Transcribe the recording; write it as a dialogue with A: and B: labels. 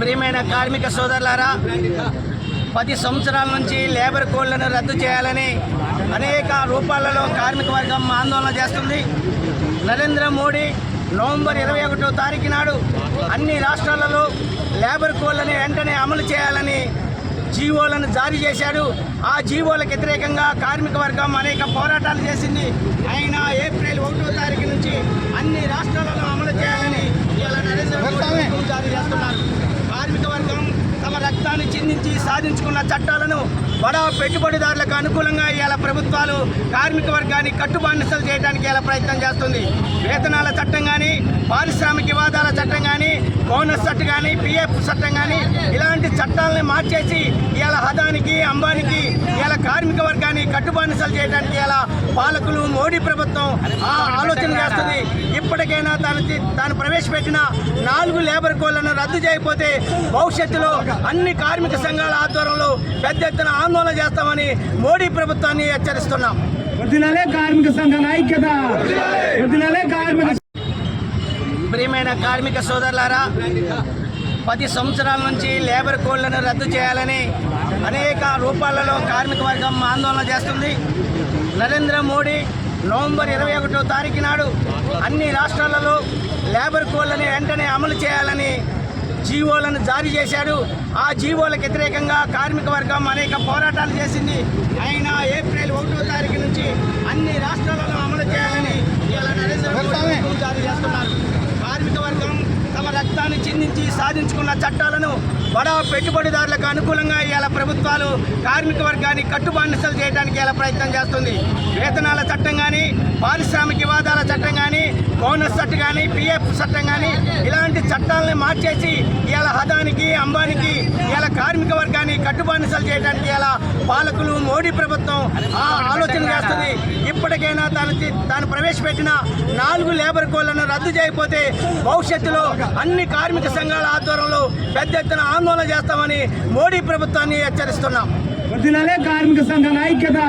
A: ప్రియమైన కార్మిక సోదరులారా, 10 సంవత్సరాల నుంచి లేబర్ కోడ్లను రద్దు చేయాలని అనేక రూపాలలో కార్మిక వర్గం ఆందోళన చేస్తుంది. నరేంద్ర మోడీ నవంబర్ 21వ తారీఖు నాడు అన్ని రాష్ట్రాలలో లేబర్ కోడ్లను వెంటనే అమలు చేయాలని జీవోలను జారీ చేశాడు. ఆ జీవోలకు వ్యతిరేకంగా కార్మిక వర్గం అనేక పోరాటాలు చేసింది. అయినా ఏప్రిల్ 1వ తారీఖు నుంచి అన్ని రాష్ట్రాలలో అమలు చేయాలని ఇలా నరేంద్ర మోడీ జారీ చేస్తున్నారు. కార్మిక వర్గం తమ రక్తాన్ని చిందించి సాధించుకున్న చట్టాలను బడా పెట్టుబడిదారులకు అనుకూలంగా ఇలా ప్రభుత్వాలు కార్మిక వర్గాన్ని కట్టుబానిసలు చేయడానికి ఇలా ప్రయత్నం చేస్తుంది. వేతనాల చట్టం కానీ, పారిశ్రామిక వివాదాల చట్టం కానీ, బోనస్ చట్టం కానీ, పిఎఫ్ చట్టం కానీ ఇలాంటి చట్టాలని మార్చేసి ఇలా హదానికి, అంబానికి ఇలా కార్మిక వర్గాన్ని కట్టుబానిసలు చేయడానికి ఇలా పాలకులు, మోడీ ప్రభుత్వం ఆలోచన చేస్తుంది. ఇప్పటికైనా తాను ప్రవేశపెట్టిన 4 లేబర్ కోడ్లను రద్దు చేయకపోతే భవిష్యత్తులో అన్ని కార్మిక సంఘాల ఆధ్వర్యంలో పెద్ద ఎత్తున ఆందోళన చేస్తామని మోడీ ప్రభుత్వాన్ని హెచ్చరిస్తున్నాం.
B: కార్మిక సంఘాల ఐక్యత.
A: ప్రియమైన కార్మిక సోదరులారా, 10 సంవత్సరాల నుంచి లేబర్ కోడ్లను రద్దు చేయాలని అనేక రూపాలలో కార్మిక వర్గం ఆందోళన చేస్తుంది. నరేంద్ర మోడీ నవంబర్ 21వ తారీఖు నాడు అన్ని రాష్ట్రాలలో లేబర్ కోడ్లను వెంటనే అమలు చేయాలని జీవోలను జారీ చేశాడు. ఆ జీవోలకు వ్యతిరేకంగా కార్మిక వర్గం అనేక పోరాటాలు చేసింది. అయినా ఏప్రిల్ 1వ తారీఖు నుంచి అన్ని రాష్ట్రాలలో అమలు చేయాలని ఇలా నరేంద్ర మోడీ జారీ చేస్తున్నారు. కార్మిక వర్గం తమ రక్తాన్ని చిందించి సాధించుకున్న చట్టాలను బడా పెట్టుబడిదారులకు అనుకూలంగా ఇలా ప్రభుత్వాలు కార్మిక వర్గాన్ని కట్టుబానిసలు చేయడానికి ఇలా ప్రయత్నం చేస్తుంది. వేతనాల చట్టం కానీ, పారిశ్రామిక వివాదాల చట్టం కానీ, బోనస్ చట్టం కానీ, పిఎఫ్ చట్టం కానీ ఇలాంటి చట్టాలని మార్చేసి ఇలా హదానికి, అంబానికి ఇలా కార్మిక వర్గాన్ని కట్టుబానిసలు చేయడానికి ఇలా పాలకులు, మోడీ ప్రభుత్వం ఆలోచన చేస్తుంది. ఇప్పటికైనా తాను ప్రవేశపెట్టిన 4 లేబర్ కోడ్లను రద్దు చేయకపోతే భవిష్యత్తులో అన్ని కార్మిక సంఘాల ఆధ్వర్యంలో పెద్ద ఎత్తున ఆందోళన చేస్తామని మోడీ ప్రభుత్వాన్ని హెచ్చరిస్తున్నాం.
B: కార్మిక సంఘాల ఐక్యత.